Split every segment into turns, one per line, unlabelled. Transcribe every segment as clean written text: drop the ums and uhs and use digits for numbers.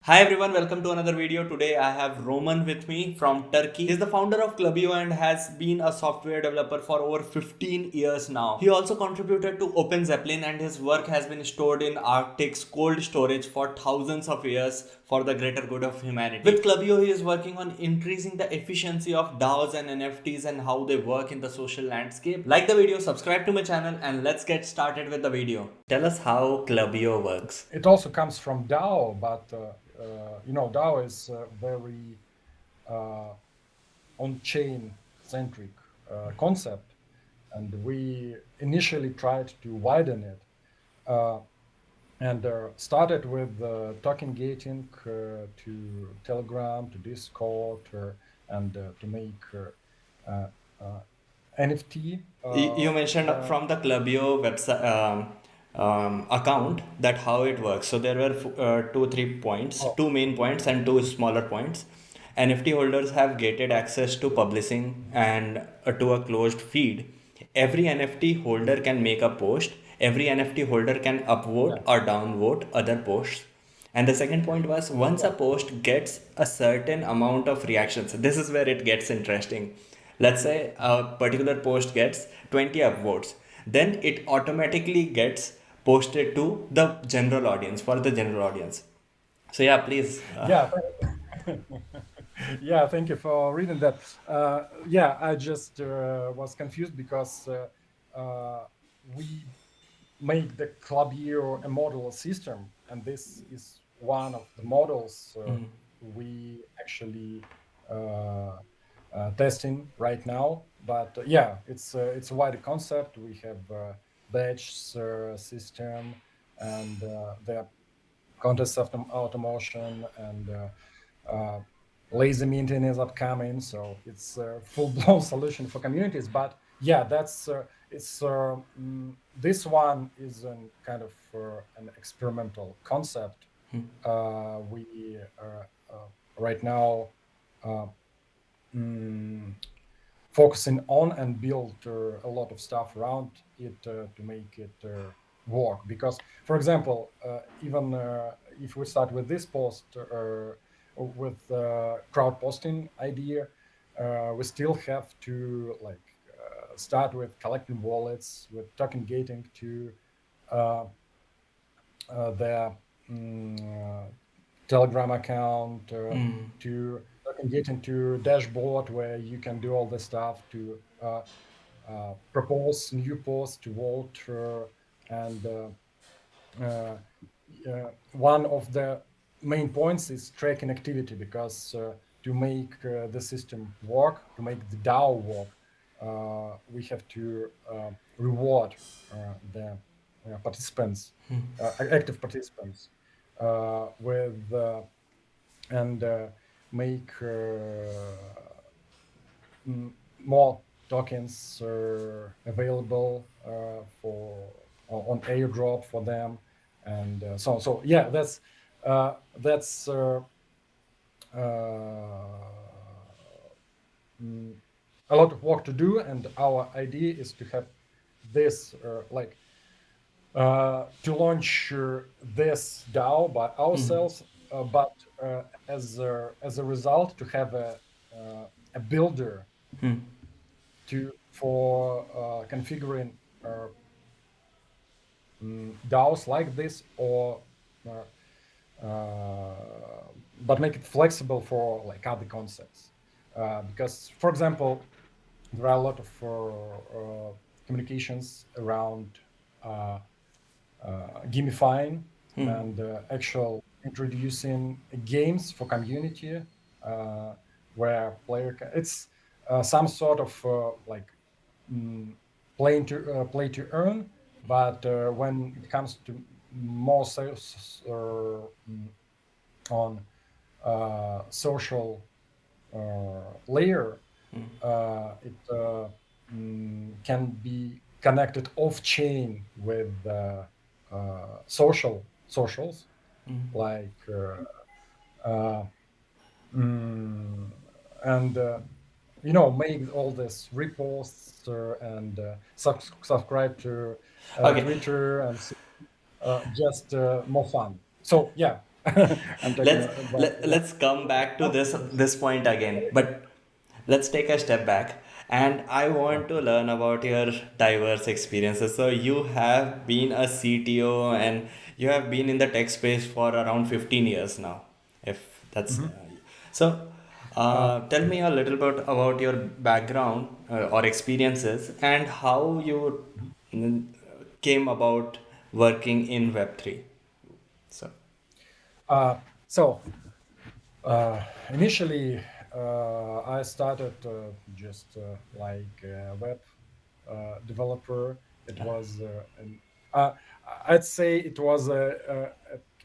Hi everyone, welcome to another video. Today I have Roman with me from Turkey. He's the founder of Clubio and has been a software developer for over 15 years now. He also contributed to Open Zeppelin and his work has been stored in Arctic's cold storage for thousands of years for the greater good of humanity. With Clubio, he is working on increasing the efficiency of DAOs and NFTs and how they work in the social landscape. Like the video, subscribe to my channel, and let's get started with the video. Tell us how Clubio works.
It also comes from DAO, but DAO is very uh, on-chain centric concept, and we initially tried to widen it uh, and started with token gating to Telegram, to Discord, and to make uh, uh, NFT.
You mentioned from the Clubio website account that how it works. So there were two, 3 points,
Oh,
two main points and two smaller points. NFT holders have gated access to publishing and to a closed feed. Every NFT holder can make a post. Every NFT holder can upvote
yeah,
or downvote other posts. And the second point was once
yeah,
a post gets a certain amount of reactions, this is where it gets interesting. Let's say a particular post gets 20 upvotes, then it automatically gets posted to the general audience for the general audience. So yeah, please.
yeah. Yeah, thank you for reading that. Yeah, I just was confused because we make the club year a model system, and this is one of the models we actually uh, testing right now. But yeah, it's a wider concept. We have batch system and the contest automation and uh, lazy minting is upcoming, so it's a full-blown solution for communities. But yeah, that's it's this one is an kind of an experimental concept. We right now uh, mm, focusing on and build a lot of stuff around it to make it work. Because, for example, even if we start with this post with crowd posting idea, we still have to start with collecting wallets, with token gating to uh, their Telegram account, to get into dashboard where you can do all the stuff to propose new posts to vote, and uh, one of the main points is tracking activity, because to make the system work, to make the DAO work, we have to reward the participants, active participants, with and make more tokens available for on airdrop for them, and so yeah, that's mm, a lot of work to do, and our idea is to have this to launch this DAO by ourselves, but as a result to have a builder to for configuring DAOs like this, or but make it flexible for like other concepts. Because, for example, there are a lot of communications around uh, gamifying and actual introducing games for community, uh, where it's some sort of mm, play to earn. But when it comes to more sales on social layer, it can be connected off chain with socials, like uh, mm, and make all this reposts and subscribe to
Okay.
Twitter, and just more fun. So yeah. I'm talking about
Let's come back to this point again, but let's take a step back, and I want to learn about your diverse experiences. So you have been a CTO and you have been in the tech space for around 15 years now, if that's
Mhm.
so.
Uh,
Tell me a little bit about your background or experiences and how you mm, came about working in Web3. So,
so initially, I started just like a web developer. It was uh, I'd say it was a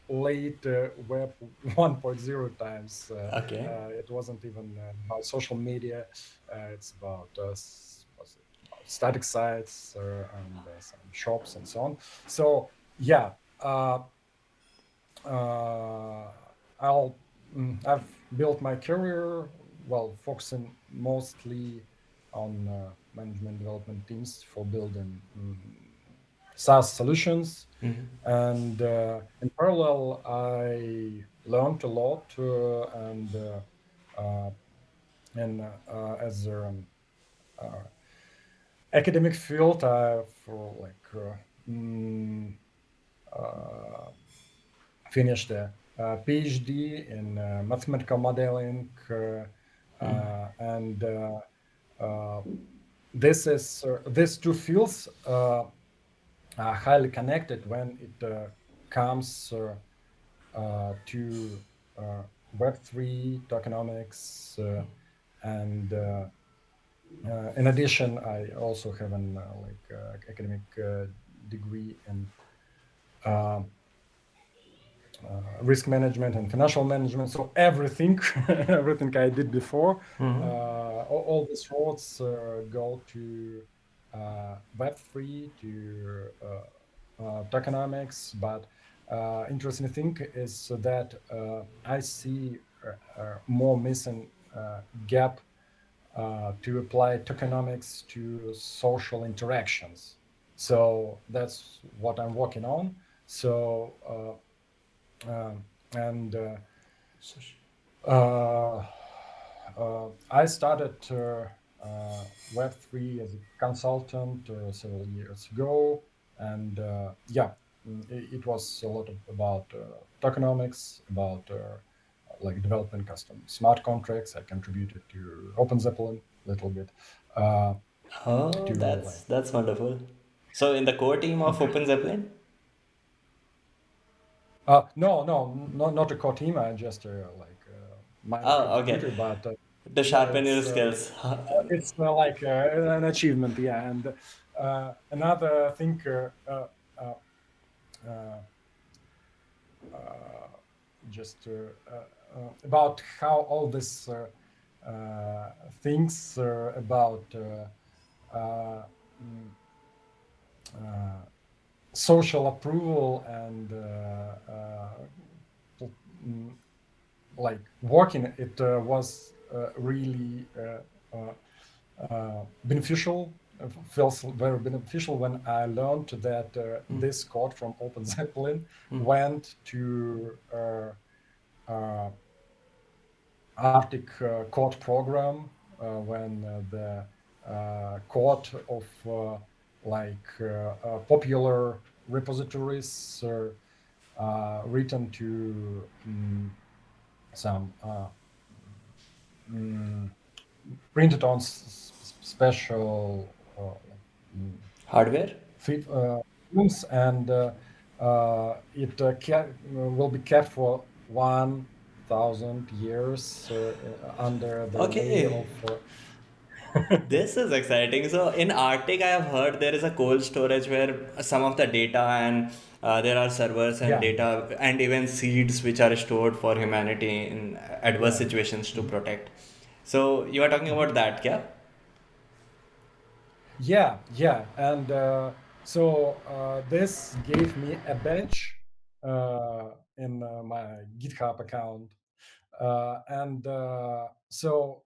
late web 1.0 times.
okay.
It wasn't even about social media. It's about was it about static sites and some shops and so on. So yeah, uh, uh, I've built my career well, focusing mostly on management development teams for building SaaS solutions. And in parallel, I learned a lot uh, and as uh, academic field, for like uh, finished a PhD in mathematical modeling, and uh, these two fields are highly connected when it comes to uh, Web3 tokenomics, and in addition, I also have an academic degree in uh, risk management and financial management. So everything, everything I did before, all these roads go to Web3, to tokenomics. But interesting thing is that I see more missing gap to apply tokenomics to social interactions. So that's what I'm working on. So and uh, I started Web3 as a consultant several years ago, and yeah, it was a lot about tokenomics, about like developing custom smart contracts. I contributed to Open Zeppelin a little bit. Uh,
Oh,
to like
that's wonderful. So in the core team of Open Zeppelin?
no, not a core team. I just like minor
Oh, okay.
contributor, but
To
yeah,
sharpen your skills.
it's like an achievement, yeah. And another thing uh, uh, uh, just about how all this things about uh, mm, uh, social approval and mm, like working, it was really beneficial. Feels very beneficial when I learned that this code from Open Zeppelin went to uh, Arctic code program when the code of popular repositories written to some mm, printed on special
Hardware?
fit films, and it will be kept for 1,000 years under the layer
Okay.
of
This is exciting. So in Arctic, I have heard there is a cold storage where some of the data and there are servers and
yeah,
data and even seeds which are stored for humanity in adverse
yeah.
situations to protect. So you are talking
Mhm.
about that, yeah?
Yeah, and so this gave me a badge in my GitHub account, and so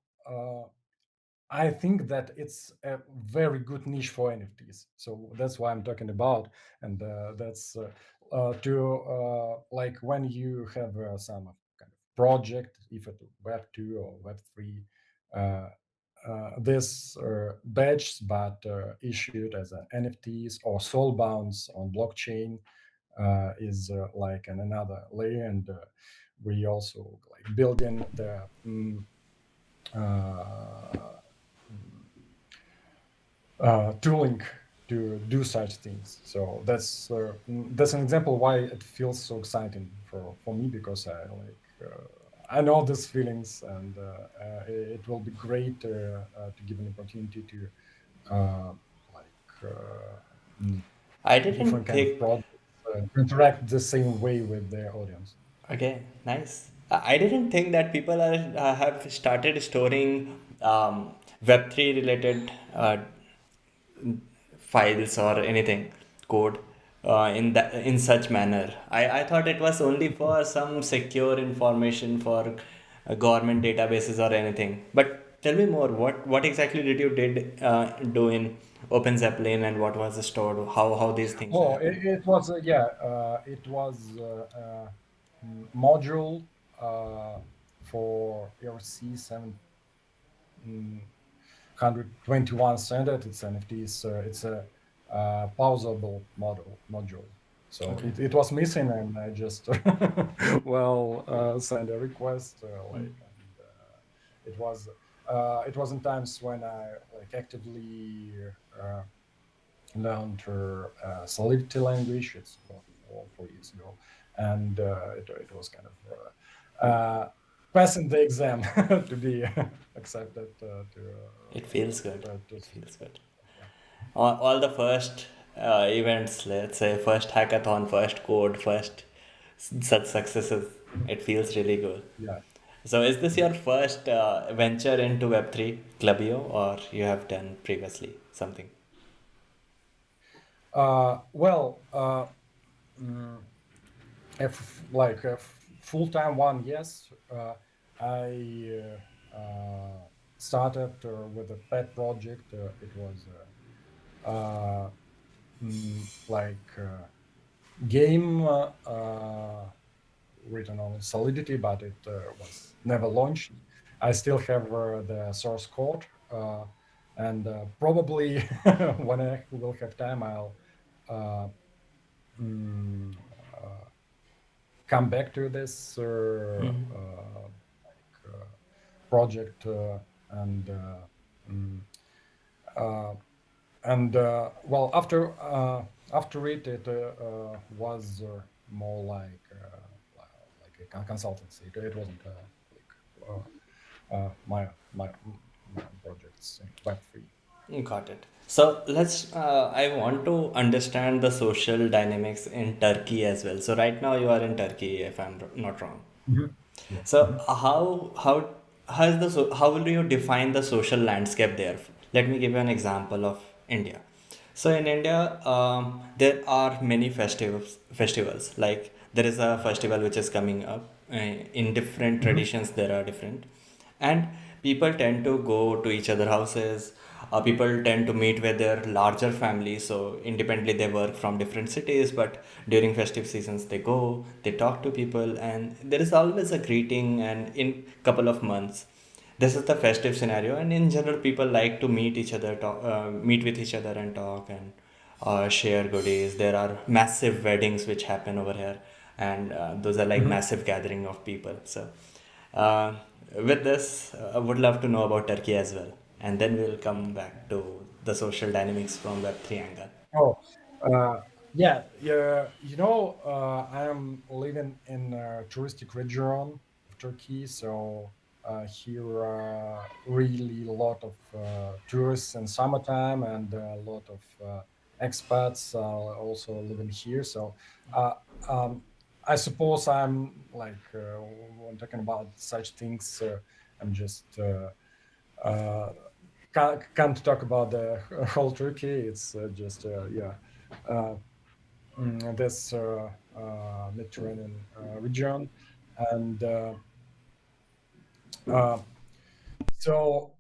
I think that it's a very good niche for NFTs. So that's why I'm talking about, and that's to like when you have some kind of project, if it Web 2 or Web 3, uh, this badge, but issued as an NFTs or soul bounds on blockchain, is like an another layer, and we also like building the uh, tooling to do such things. So that's an example why it feels so exciting for me, because I know these feelings, and it will be great to give an opportunity to uh, like
I didn't
different kind of
think.
projects interact the same way with their audience.
Okay, nice. I didn't think that people are have started storing Web3 related files or anything code in such manner. I thought it was only for some secure information for government databases or anything. But tell me more. What exactly did you did do in Open Zeppelin, and what was stored? How these things
Oh,
happen?
it was it was module for ERC 721 standard. It's NFTs. It's a pausable module. So
Okay.
it was missing, and I just sent a request and it was in times when I like actively uh, learned her Solidity language. It's about 4 years ago, and it was kind of passing the exam to be accepted
It feels good.
to
It feels good.
yeah.
All the first events, let's say first hackathon, first code, first such successes, it feels really good.
Yeah.
So, is this
Yeah.
your first venture into Web3, Clubio, or you have done previously something?
Well, mm, if like a full time one, yes. I started with a pet project. It was uh, like game written on Solidity, but it was never launched. I still have the source code, and probably when I will have time, I'll uh, mm, uh, come back to this project and mm, uh, well, after it was more like a consultancy. It wasn't like my own projects in Web3.
Got it. So I want to understand the social dynamics in Turkey as well. So right now you are in Turkey, if I'm not wrong.
Mhm. Yeah.
So
Mhm.
how will you define the social landscape there? Let me give you an example of India. So in India, there are many festivals. Like there is a festival which is coming up. In different
Mhm.
traditions, there are different, and people tend to go to each other houses. People tend to meet with their larger families, so independently they work from different cities, but during festive seasons they go, they talk to people, and there is always a greeting. And in couple of months, this is the festive scenario, and in general people like to meet each other, meet with each other and talk, and share goodies. There are massive weddings which happen over here, and those are like
Mhm.
massive gathering of people. So uh, with this, I would love to know about Turkey as well, and then we'll come back to the social dynamics from Web3 angle.
Oh, yeah, yeah. I am living in a touristic region of Turkey, so here really a lot of tourists in summertime, and a lot of expats also living here. So uh, um, I suppose I'm like when talking about such things, I'm just uh, can't talk about the whole Turkey. It's just yeah, uh, this Mediterranean region, and uh, so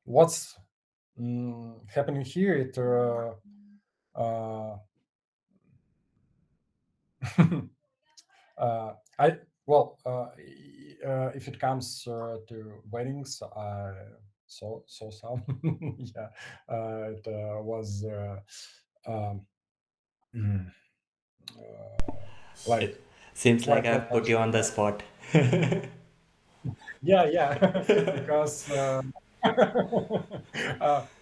what's happening here? Uh, I well, if it comes to weddings, I saw some. Yeah, it was um, mm, like
It seems like
quite
I've put you
professional.
on the spot.
Yeah, yeah, because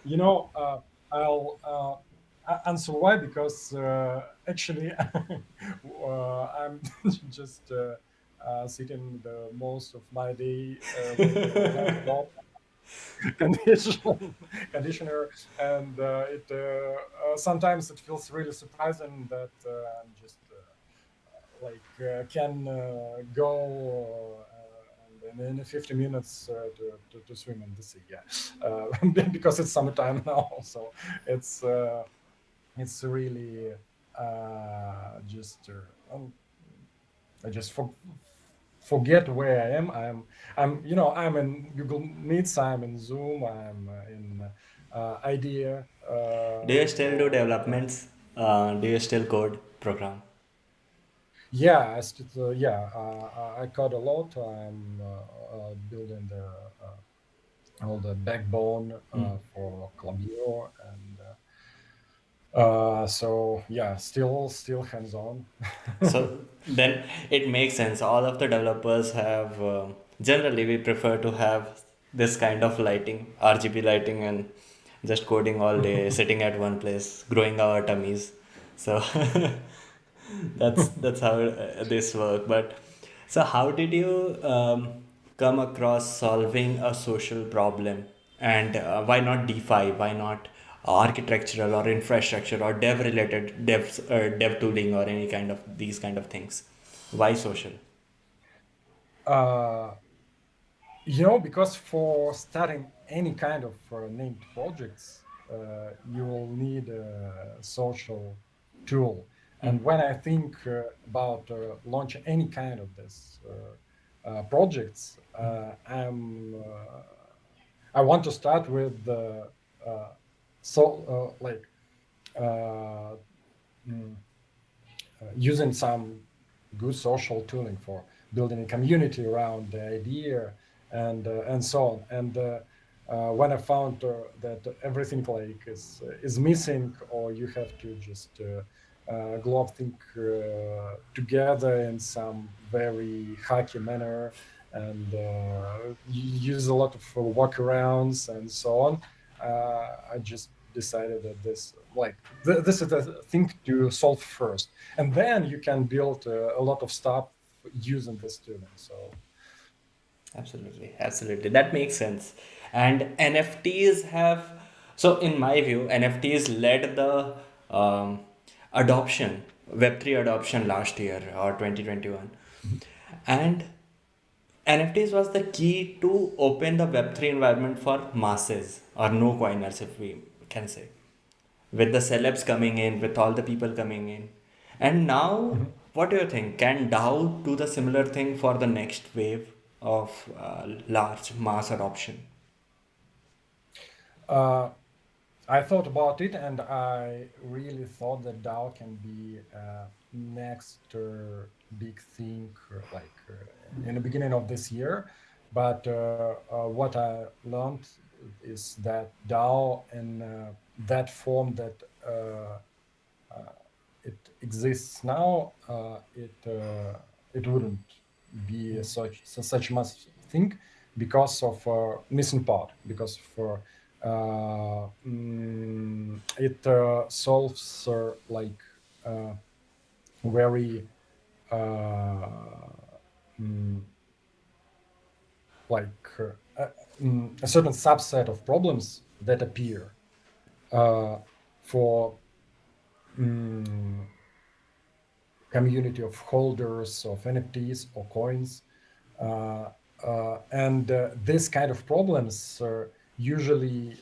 you know, I'll answer why, because actually I'm just sitting the most of my day with the laptop condition, conditioner, and sometimes it feels really surprising that I'm just can go and in 50 minutes to swim in the sea. Yeah, because it's summertime now, so it's uh, it's really just I just forget where I am. I'm in Google Meets. I'm in Zoom. I'm in Idea
Do you still do
for
developments? Do you still code program?
yeah, I code a lot. I'm building all the backbone for Klaviyo, and so yeah, still hands on.
So then it makes sense. All of the developers have generally we prefer to have this kind of lighting, RGB lighting, and just coding all day, sitting at one place, growing our tummies. So that's how this work. But so how did you come across solving a social problem? And why not DeFi? Why not architectural or infrastructure or dev related dev tooling or any kind of these kind of things? Why social?
uh, because for starting any kind of named projects, you will need a social tool. And when I think about launching any kind of this projects, I want to start with the so like uh, mm, using some good social tooling for building a community around the idea and so on. And when I found that everything is missing, or you have to just glove think together in some very hacky manner, and you use a lot of workarounds and so on. I just decided that this is the thing to solve first, and then you can build a lot of stuff using this tooling. So
Absolutely, absolutely. That makes sense. And NFTs have, so in my view, NFTs led the adoption, Web3 adoption last year or 2021. And NFTs was the key to open the Web3 environment for masses or no coiners, if we can say, with the celebs coming in, with all the people coming in. And now,
Mhm.
what do you think? Can DAO do the similar thing for the next wave of large mass adoption?
uh, I thought about it, and I really thought that DAO can be next big thing, in the beginning of this year. But what I learned is that DAO in that form that it exists now, it wouldn't be such much thing, because of missing part, because for it solves uh, very uh, mm, like a certain subset of problems that appear uh, for mm, community of holders of NFTs or coins. Uh, and this kind of problems usually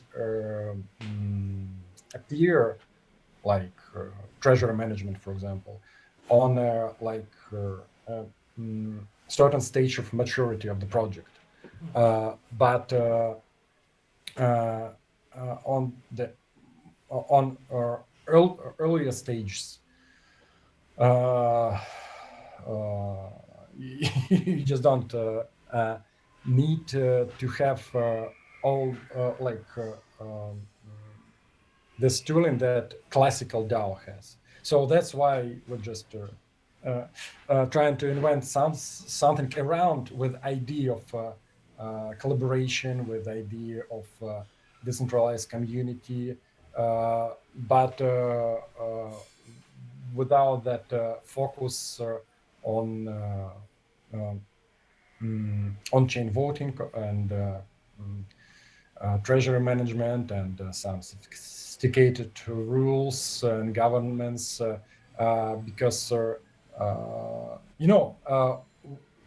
appear, like treasury management, for example, on certain stage of maturity of the project. But uh, on the on earlier stages, uh, uh, you just don't need to have all this tooling that classical DAO has. So that's why we're just trying to invent something around with idea of collaboration, with idea of decentralized community, but without that focus on um, on-chain voting and mm, treasury management and some sophisticated rules and governments because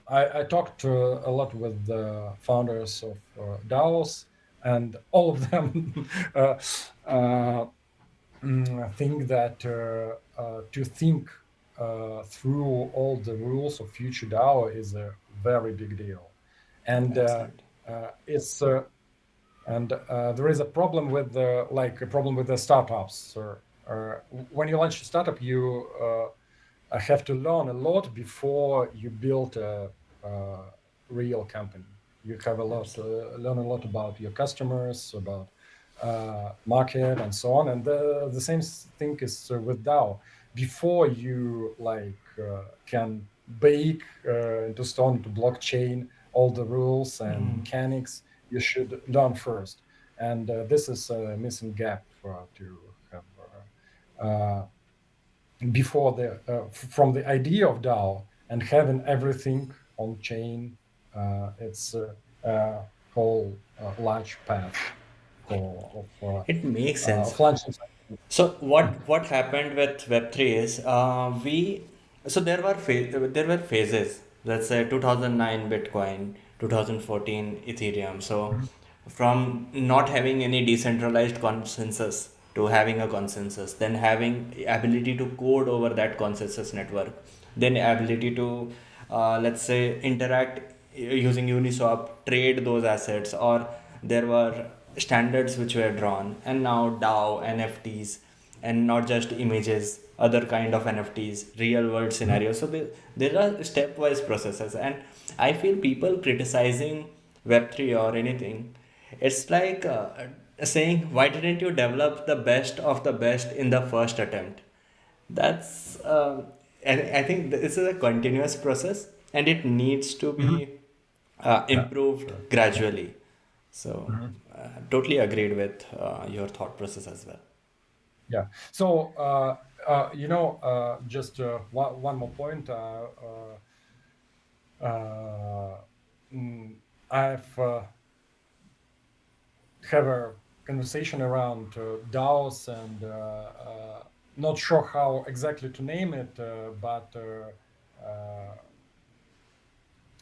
I talked a lot with the founders of DAOs, and all of them uh, think that to think through all the rules of future DAO is a very big deal, and
Excellent.
it's and there is a problem with a problem with the startups. When you launch a startup, you have to learn a lot before you build a real company. You have a lot
Absolutely.
learn a lot about your customers, about market, and so on. And the same thing is with DAO. Before you can bake into stone, into blockchain, all the rules and mechanics, you should learn first. And this is a missing gap to have before from the idea of DAO and having everything on chain. It's a whole large path
It makes sense.
of launching.
So what happened with Web3 is we so there were phases. Let's say 2009 Bitcoin, 2014 Ethereum. So from not having any decentralized consensus to having a consensus, then having ability to code over that consensus network, then ability to let's say interact using Uniswap, trade those assets, or there were standards which were drawn, and now DAO, NFTs, and not just images, other kind of NFTs, real world scenarios. So there are stepwise processes, and I feel people criticizing Web3 or anything, it's like saying, why didn't you develop the best of the best in the first attempt? That's and I think this is a continuous process, and it needs to
Mhm.
be
Yeah,
improved
sure.
gradually. So
Mhm.
totally agreed with your thought process as well.
Yeah. So just one more point. Uh, mm, I've have a conversation around DAOs and not sure how exactly to name it, but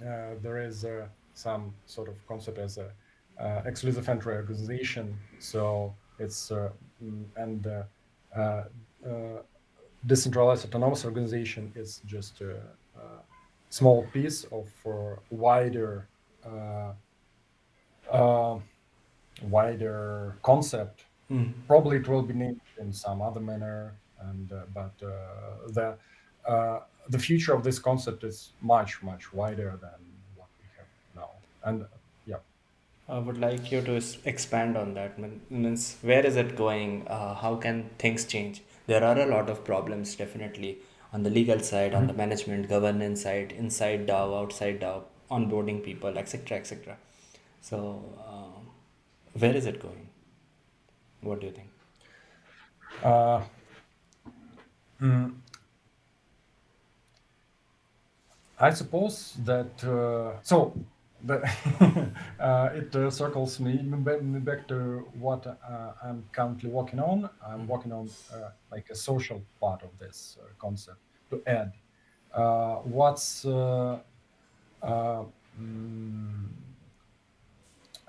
there is some sort of concept as a exclusive entry organization. So it's and uh, uh, decentralized autonomous organization is just a small piece of wider uh, uh, wider concept. Probably it will be named in some other manner, and but the future of this concept is much wider than what we have now. And yeah,
I would like you to expand on that. Means where is it going? How can things change? There are a lot of problems, definitely, on the legal side, on the
Mhm.
management, governance side, inside DAO, outside DAO, onboarding people, etc., etc. So, where is it going? What do you think?
uh, mm, I suppose that the, it circles me back to what I'm currently working on. I'm working on like a social part of this concept to add. What's uh, mm,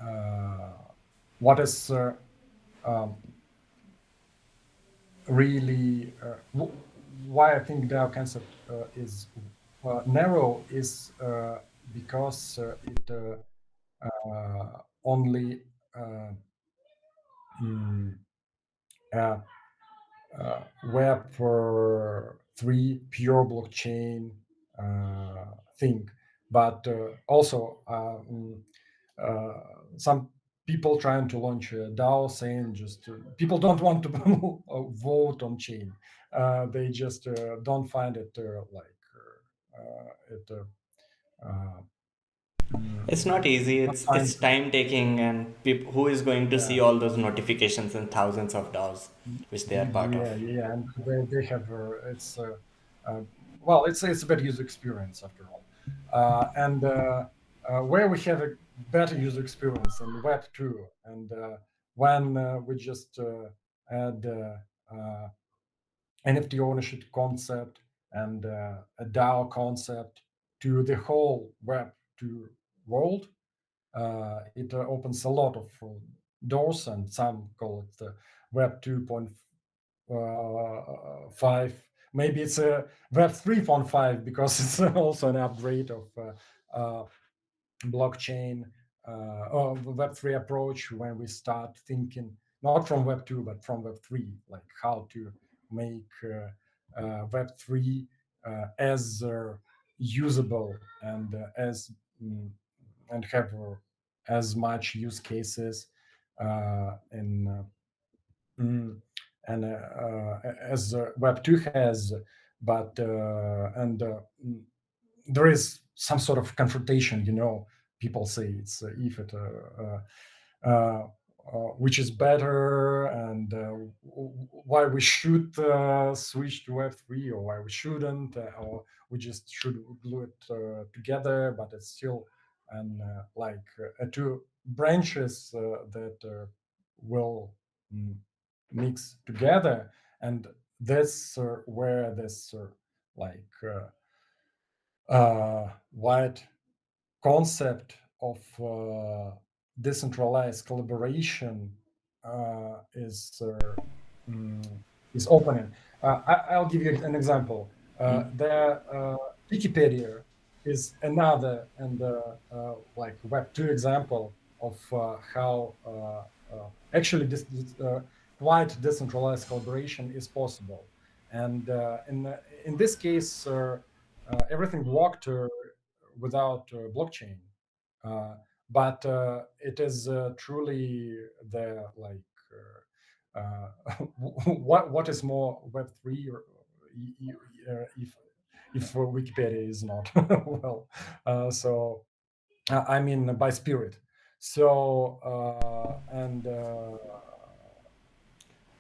uh, what is um, really why I think DAO concept is narrow is because it only uh, mm, uh, web for Web3 pure blockchain thing. But also, some people trying to launch a DAO saying just people don't want to vote on chain. They just don't find it it uh,
It's not easy.
not
It's
find
time taking, and who is going to see
yeah.
all those notifications and thousands of DAOs which they are part of?
Yeah, and they have uh, well, it's a better user experience after all, and where we have a better user experience in Web two, and when we just add NFT ownership concept and a DAO concept to the whole Web two world, it opens a lot of doors, and some call it Web 2.5. Maybe it's a Web 3.5 because it's also an upgrade of blockchain or Web3 approach when we start thinking not from Web2 but from Web3, like how to make Web3 as usable and as and have as much use cases in mm, and as Web2 has, but and there is some sort of confrontation. People say it's if it which is better, and why we should switch to Web3 or why we shouldn't, or we just should glue it together. But it's still and two branches that will mm, mix together, and that's where this like wide concept of decentralized collaboration is mm, is opening. I'll give you an example. The Wikipedia is another and like Web two example of how actually this quite decentralized collaboration is possible. And in this case, everything worked without blockchain. Uh, but it is truly the like what is more Web three, or if Wikipedia is not well. So I mean by spirit. So and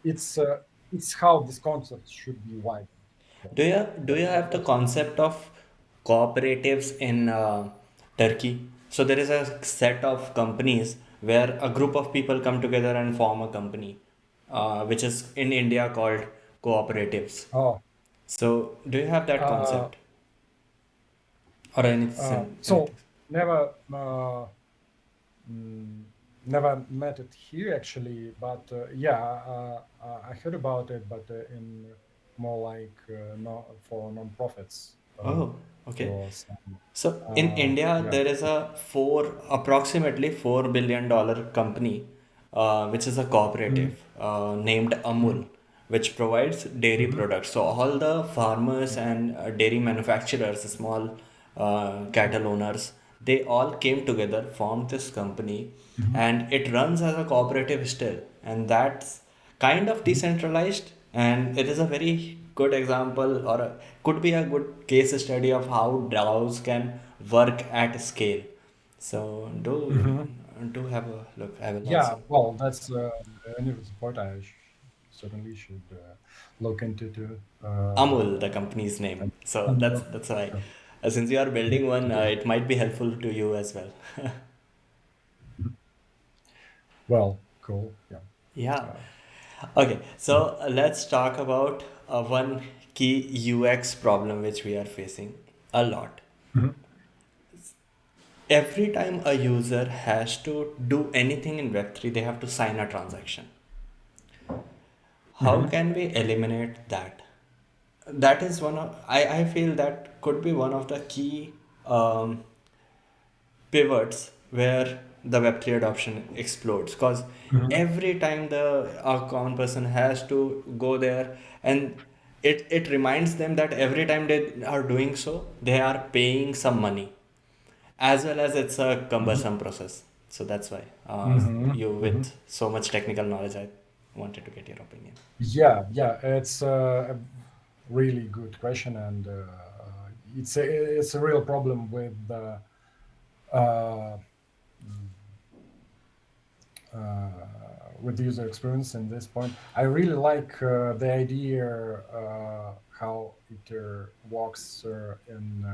it's how this concept should be widened. So
Do you have the
that's what.
concept of cooperatives in Turkey? So there is a set of companies where a group of people come together and form a company, which is in India called cooperatives.
Oh,
So do you have that
uh,
concept or anything?
so never. Mm, Never met it here actually, but yeah, I heard about it, but in more like no, for non-profits,
Oh, okay.
for some,
So in India,
yeah.
there is a approximately $4 billion company, which is a
Mhm,
cooperative named
mhm,
Amul, which provides dairy
mhm,
products. So all the farmers and dairy manufacturers, small cattle owners, they all came together, formed this company,
mhm,
and it runs as a cooperative still. And that's kind of
mhm,
decentralized, and it is a very good example, or could be a good case study of how DAOs can work at scale. So
mhm.
do have a look. I will
Yeah,
also
well, that's an interesting point. Certainly should look into to.
Amul, the company's name. So
And,
that's why.
yeah,
Since you are building one,
yeah.
it might be helpful to you as well.
Well, cool. Yeah.
Yeah.
Uh,
Okay. So let's talk about one key UX problem which we are facing a lot.
mhm,
Every time a user has to do anything in Web3, they have to sign a transaction. How
mhm,
can we eliminate that? That is I feel that could be one of the key um, pivots where the Web3 adoption explodes, because
mhm,
every time a common person has to go there, and it reminds them that every time they are doing so, they are paying some money, as well as it's a
Mhm.
cumbersome process. So that's why,
Mhm.
you with
Mhm.
so much technical knowledge, I wanted to get your opinion.
Yeah, yeah, it's a really good question, and it's a real problem uh, mm, with user experience in this point. I really like the idea how it works in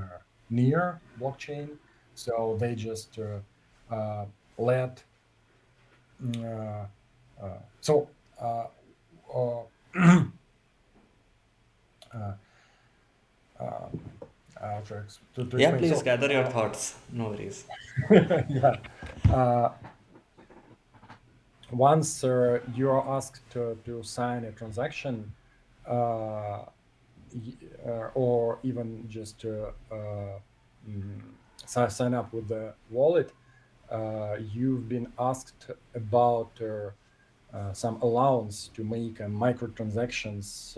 near blockchain. So they just let uh, so uh, uh, to
Yeah,
explain.
please
So
gather your thoughts, no worries.
yeah, uh, once you are asked to sign a transaction, uh, or even just mm, sign up with the wallet, you've been asked about some allowance to make microtransactions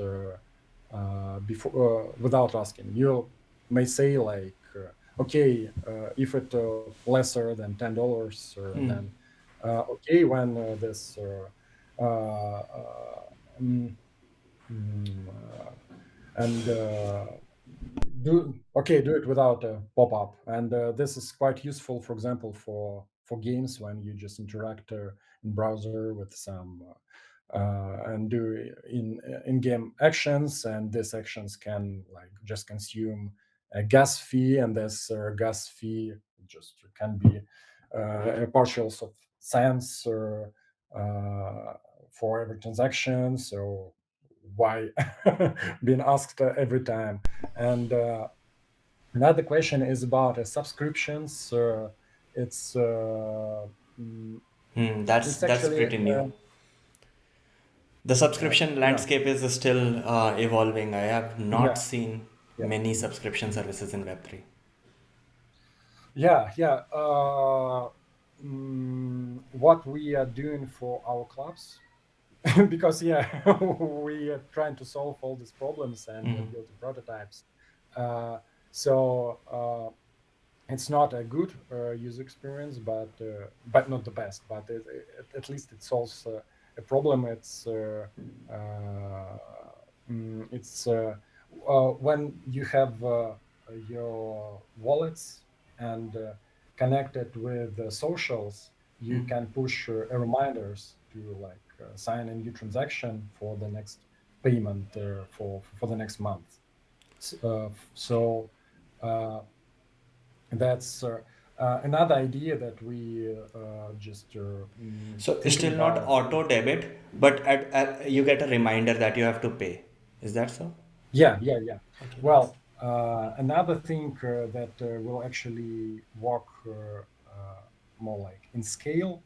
before without asking. You may say like, okay, if it lesser than $10,
Hmm.
then okay, when this mm, and do it without a pop-up, and this is quite useful, for example, for games when you just interact in browser with some and do in-game actions, and these actions can like just consume a gas fee, and this gas fee just can be a partials of cents or for every transaction. So why being asked every time? And another question is about subscriptions. It's mm,
Hmm, that's
it's
that's
actually
pretty new. The
uh,
subscription
yeah,
landscape is still evolving. I have not
yeah,
seen
yeah,
many subscription services in Web3.
yeah. What we are doing for our clubs, because yeah, we are trying to solve all these problems and
Hmm.
building prototypes. Uh, so it's not a good user experience, but not the best. But at least it solves a problem. Uh, it's when you have your wallets and connected with socials, you
Hmm.
can push reminders to like sign a new transaction for the next payment for the next month. So. Uh, that's another idea that we just
So it's
thinking
still not
about.
auto debit, but at you get a reminder that you have to pay. Is that so?
Yeah, yeah, yeah.
Okay, nice.
Well, another thing that will actually work more like in scale,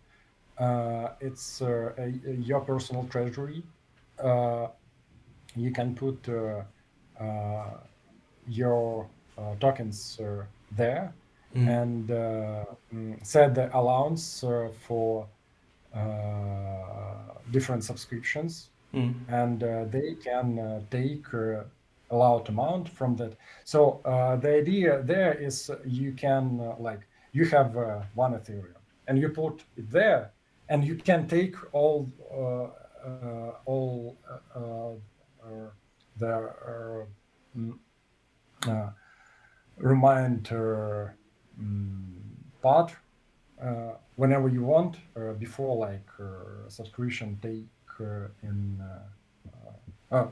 it's your personal treasury. Uh, you can put uh, your tokens there
Hmm.
and set the allowance for different subscriptions,
Hmm.
and they can take allowed amount from that. So the idea there is you can like you have one Ethereum and you put it there, and you can take the mm, uh, reminder part whenever you want before like subscription take in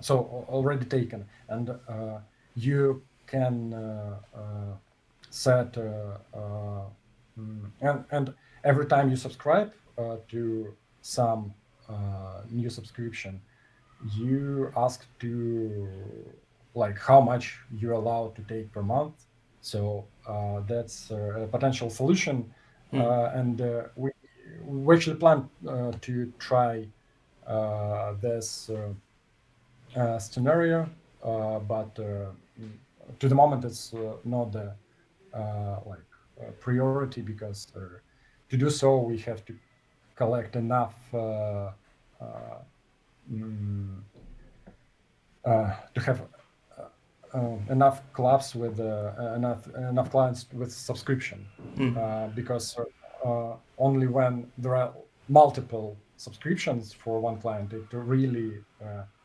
so already taken, and you can set and every time you subscribe to some new subscription, you ask to like how much you're allowed to take per month. So that's a potential solution,
Hmm.
and we actually plan to try this scenario, but to the moment it's not the like priority, because to do so we have to collect enough uh, mm, to have enough clubs with enough clients with subscription, because only when there are multiple subscriptions for one client, it really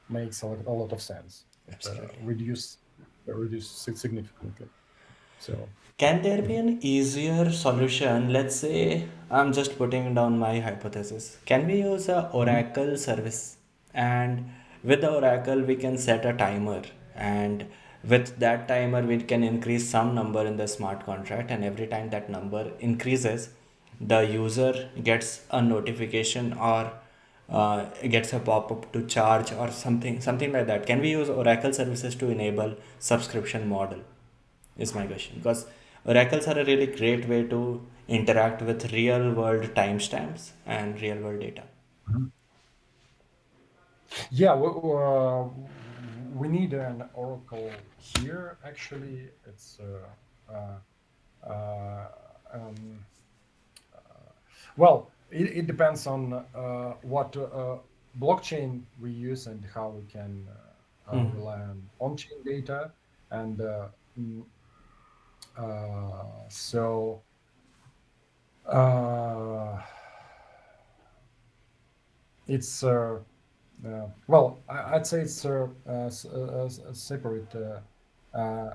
makes a lot of sense. It
Absolutely.
reduces it significantly. So.
Can there be
Mhm.
an easier solution? Let's say I'm just putting down my hypothesis. Can we use a
Mhm.
Oracle service? And with the Oracle, we can set a timer. And with that timer, we can increase some number in the smart contract. And every time that number increases, the user gets a notification or gets a pop-up to charge or something like that. Can we use Oracle services to enable subscription model? Is my question, because oracles are a really great way to interact with real world timestamps and real world data.
Mhm. Yeah, we need an oracle here. Actually, it's uh, um, well, it depends on what blockchain we use and how we can
Hmm.
rely on chain data. And mm, so uh, it's well, I'd say it's a separate uh,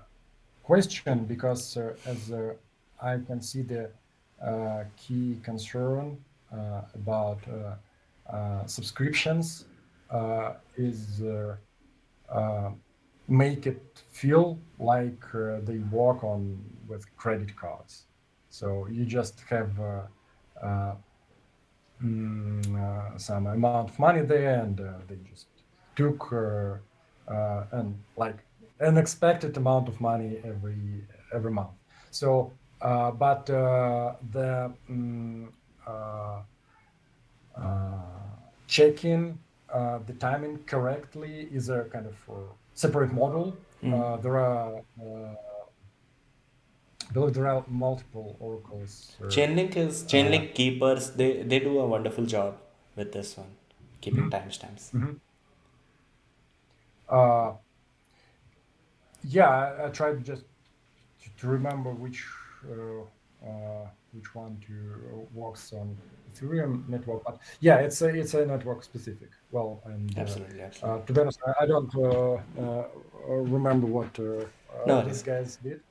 question, because as I can see the key concern about subscriptions is uh, make it feel like they work on with credit cards. So you just have uh, some amount of money there, and they just took and like an expected amount of money every month. So, but uh, checking the timing correctly is a kind of separate model.
Mm.
There are there are multiple oracles.
Chainlink keepers, they do a wonderful job with this one, keeping
Mhm,
timestamps.
mhm. Uh, yeah, I tried just to remember which one to works on Ethereum network, but yeah, it's a network specific. Well, and
Absolutely, absolutely.
to be honest, I don't remember what
No
these
worries.
guys did.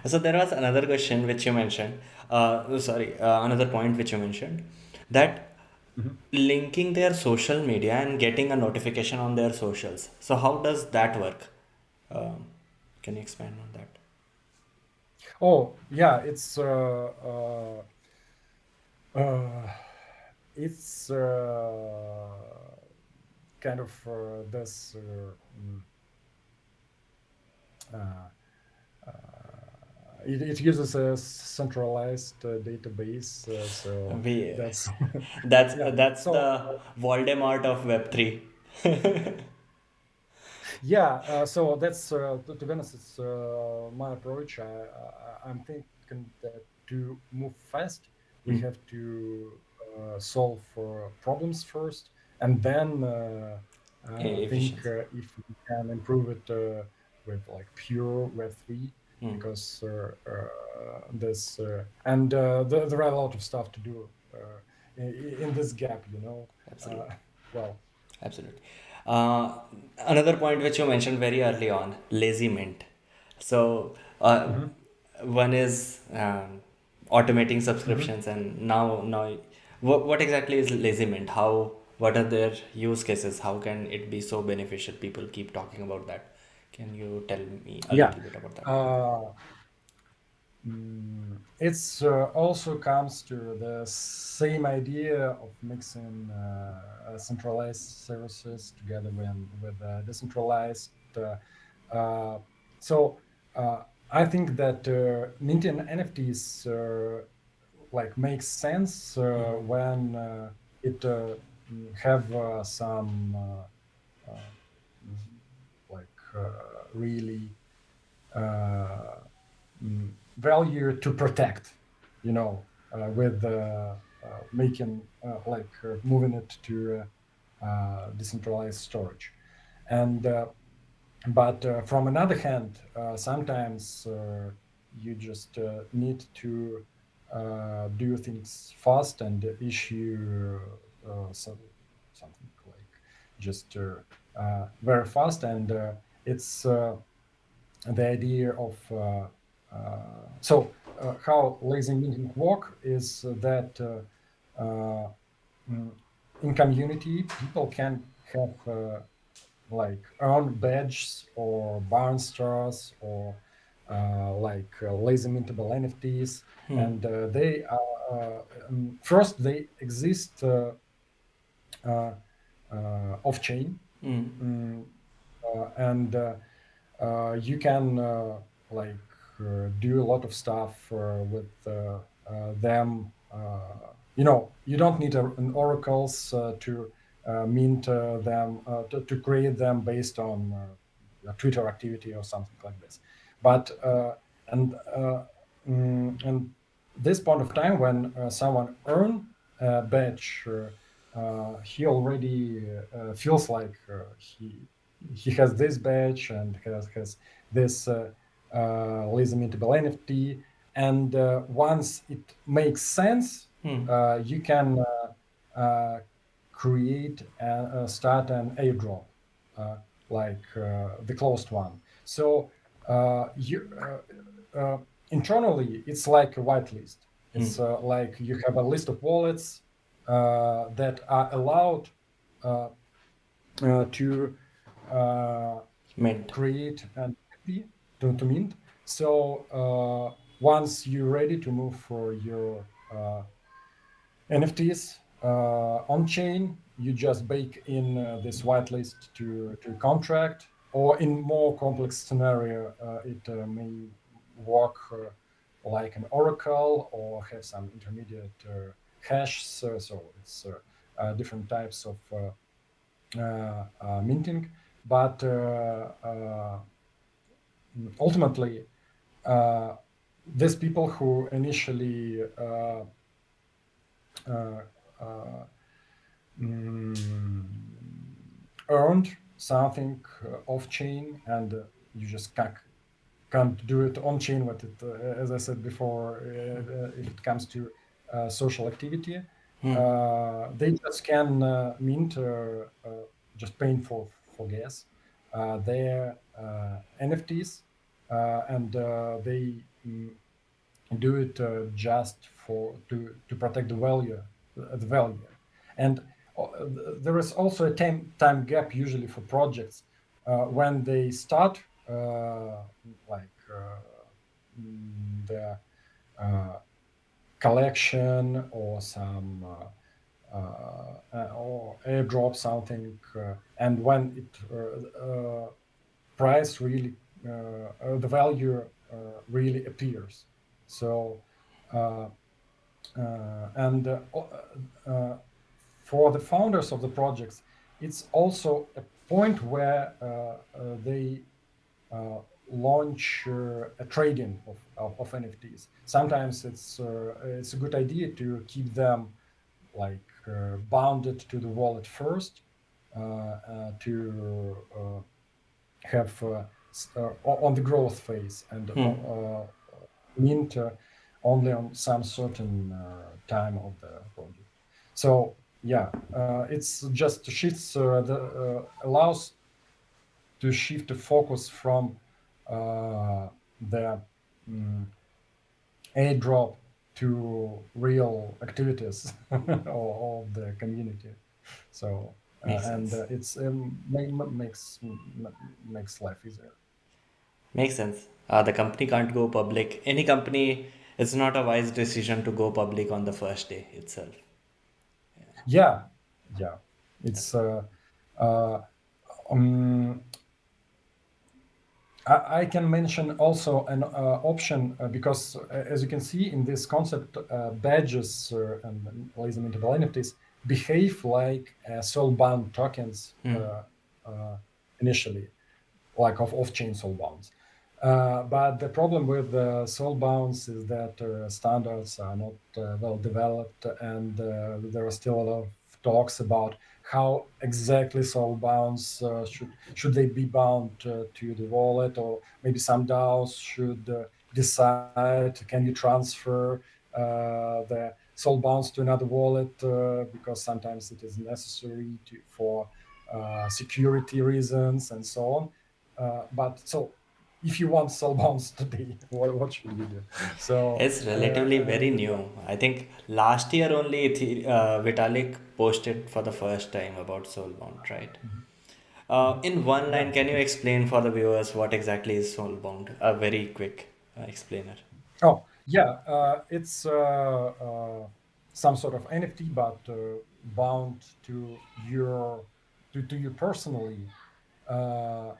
So there was another question which you mentioned. Sorry, another point which you mentioned, that
Mhm.
linking their social media and getting a notification on their socials. So how does that work? Um, can you expand on that?
Oh, yeah, uh, it's kind of this. Uh, it uses a centralized database, so
We
that's
that's
yeah.
that's
So
the Voldemort of Web3.
yeah, so that's to be honest, it's my approach. I'm thinking that to move fast, we
Mm.
have to solve problems first, and then think
Efficiency.
if we can improve it with like pure Web3,
Mm.
because this and there are a lot of stuff to do in this gap. Uh,
Absolutely.
well.
Absolutely. Uh, Another point which you mentioned very early on, lazy mint. So
Mhm,
one is automating
mhm.
subscriptions, and now what exactly is lazy mint? How, what are their use cases? How can it be so beneficial? People keep talking about that. Can you tell me a
Yeah.
little bit about that?
Uh, it's also comes to the same idea of mixing centralized services together with decentralized. Uh, so I think that minting NFTs like makes sense when it have some uh, mm, like really uh, value to protect, with making like moving it to decentralized storage. And But from another hand, sometimes you just need to do things fast and issue something like just very fast. And it's the idea of how lazy meeting work is that mm, in community people can have like earn badges or barn stars or lazy mintable NFTs, and they are first they exist uh, off chain, mm, and you can do a lot of stuff with them. You don't need an oracles to mint them to create them based on Twitter activity or something like this. But and and this point of time when someone earn a badge, he already feels like he has this badge and has this laser mintable NFT. And once it makes sense, you can uh, create start an airdrop, uh, the closed one. So you internally, it's like a whitelist. It's like you have a list of wallets that are allowed uh, to uh,
Mint.
create an NFT to mint. So once you're ready to move for your NFTs on chain, you just bake in this whitelist to contract, or in more complex scenario, it may work like an oracle or have some intermediate hash. So it's different types of minting, but ultimately, uh, these people who initially uh, uh, mm, earned something off chain, and you just can't do it on chain. But as I said before, if it comes to social activity, they just can mint just paying for gas their NFTs, and they do it just for to protect the value. And there is also a time gap usually for projects when they start like the uh, collection or some or airdrop something, and when it price really the value really appears. So uh, and for the founders of the projects, it's also a point where they launch a trading of NFTs. Sometimes it's a good idea to keep them bounded to the wallet first, to have on the growth phase, and mint only on some certain time of the project. So yeah, it's just shifts the allows to shift the focus from the mm, airdrop to real activities of the community. So
Makes
and
sense.
it's makes life easier.
Makes sense. The company can't go public. Any company, it's not a wise decision to go public on the first day itself.
Yeah, yeah. It's uh, um, I can mention also an option because, as you can see in this concept, badges and laser mintable NFTs behave like soul-bound tokens initially, like of off-chain soul-bounds. But the problem with soul-bounds is that standards are not well developed, and there are still a lot of talks about how exactly soul bounds should they be bound to the wallet, or maybe some DAOs should decide, can you transfer the soul bounds to another wallet, because sometimes it is necessary for security reasons and so on. But so if you want soul bounds today, what should you do? So
It's relatively very
and
new. I think last year only Vitalik posted for the first time about Soulbound, right?
Mhm.
In one
Yeah.
line, can you explain for the viewers what exactly is Soulbound? A very quick explainer.
Oh, yeah. It's some sort of NFT, but bound to to you personally, uh,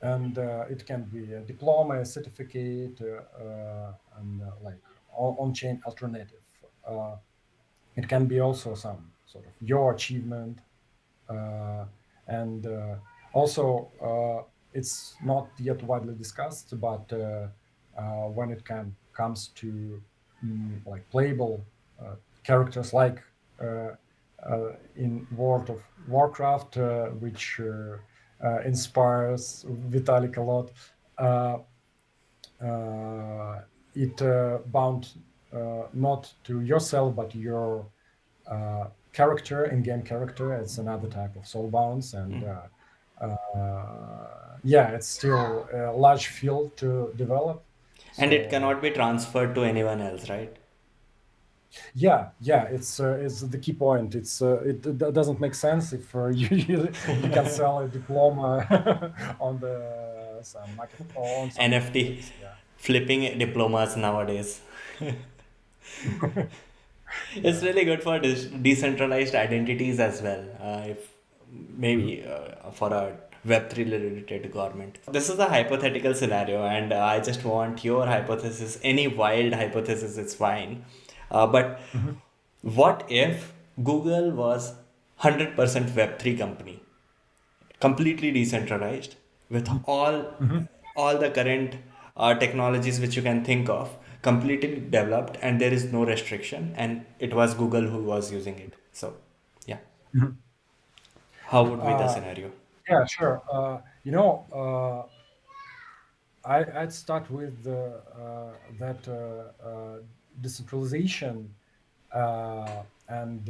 and it can be a diploma, a certificate, and like on-chain alternative. Uh, it can be also some sort of your achievement, uh, and also it's not yet widely discussed, but when it comes to like playable characters like uh, in World of Warcraft, which inspires Vitalik a lot. Uh, it bound not to yourself but your character, in-game character. It's another type of soul bounds, and yeah, it's still a large field to develop.
And it
So
cannot be transferred to anyone else, right?
yeah, it's the key point. It doesn't make sense if you can sell a diploma on the some market or on some
NFT
marketplace. Yeah.
flipping diplomas nowadays. It's
Yeah.
really good for decentralized identities as well. If
Mhm.
maybe for a Web3 related government. This is a hypothetical scenario, and I just want your hypothesis. Any wild hypothesis is fine. But
Mhm.
what if Google was 100% Web3 company, completely decentralized, with
Mhm. Mhm.
all the current technologies which you can think of, completely developed, and there is no restriction, and it was Google who was using it. So yeah,
Mhm.
how would be the
Uh,
scenario?
yeah, sure. I'd start with that decentralization, and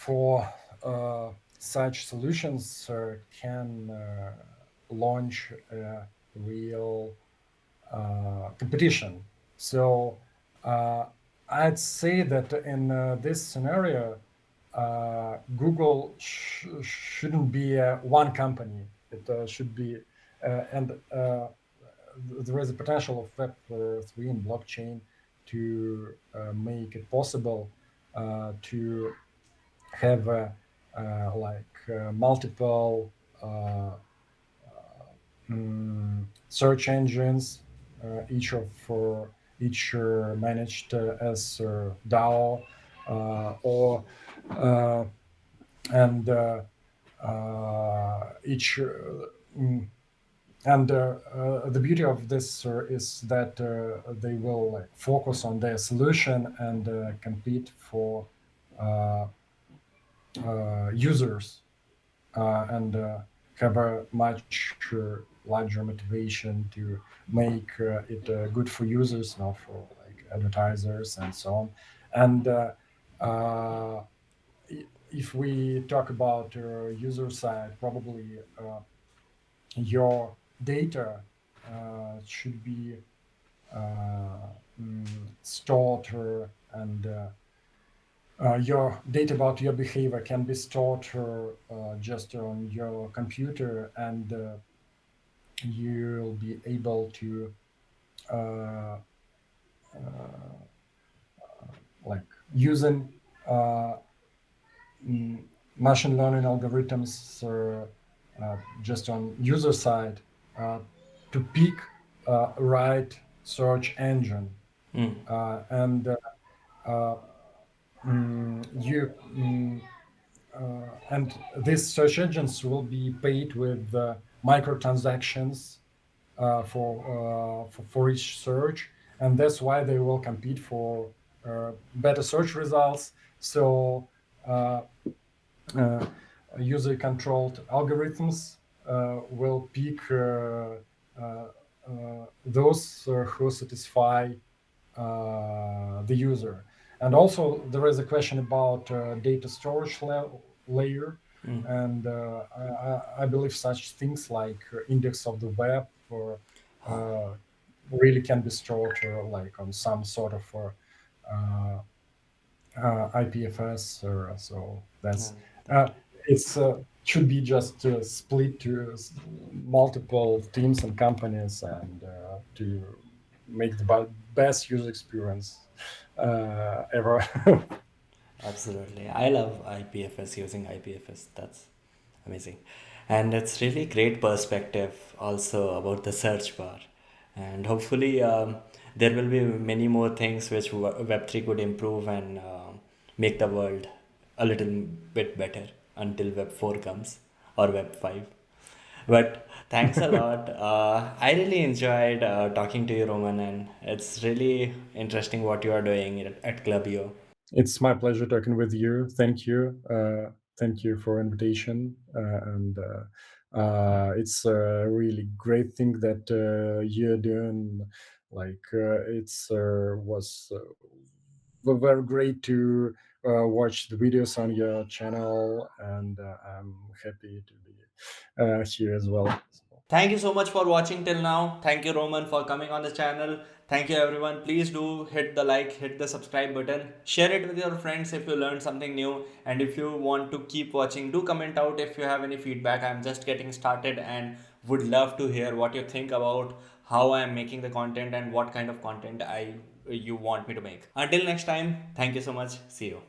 for such solutions can launch a real competition. So uh, I'd say that in this scenario, Google shouldn't be one company. It should be, and there is a potential of Web3 and blockchain to make it possible to have multiple search engines, each managed as DAO, or uh, and each mm, and the beauty of this is that they will like focus on their solution and compete for uh, users, and have a much larger motivation to make it good for users, not for like advertisers and so on. And uh, if we talk about user side, probably your data should be stored, and your data about your behavior can be stored just on your computer, and you'll be able to uh, like using uh, mm, machine learning algorithms just on user side uh, to pick right search engine,
Mm.
and uh, you and these search engines will be paid with microtransactions for each search, and that's why they will compete for better search results. So uh, uh, user-controlled algorithms will pick those who satisfy the user. And also, there is a question about data storage layer, and I believe such things like index of the web or really can be stored like on some sort of uh, IPFS, or so that's
Thank
uh,
you.
it's should be just split to multiple teams and companies, and to make the best user experience ever.
Absolutely. I love IPFS, using IPFS. That's amazing. And it's really great perspective also about the search bar. And hopefully, there will be many more things which Web3 could improve and make the world a little bit better until Web 4 comes, or Web 5. But thanks a lot. I really enjoyed talking to you, Roman, and it's really interesting what you are doing at Clubio.
It's my pleasure talking with you. Thank you. Thank you for invitation. And it's a really great thing that you're doing. Like it's was very great to watch the videos on your channel, and I'm happy to be here as well. So,
Thank you so much for watching till now. Thank you, Roman, for coming on the channel. Thank you, everyone. Please do hit the like, hit the subscribe button, share it with your friends if you learned something new. And if you want to keep watching, do comment out if you have any feedback. I'm just getting started and would love to hear what you think about how I'm making the content and what kind of content I you want me to make. Until next time, thank you so much. See you.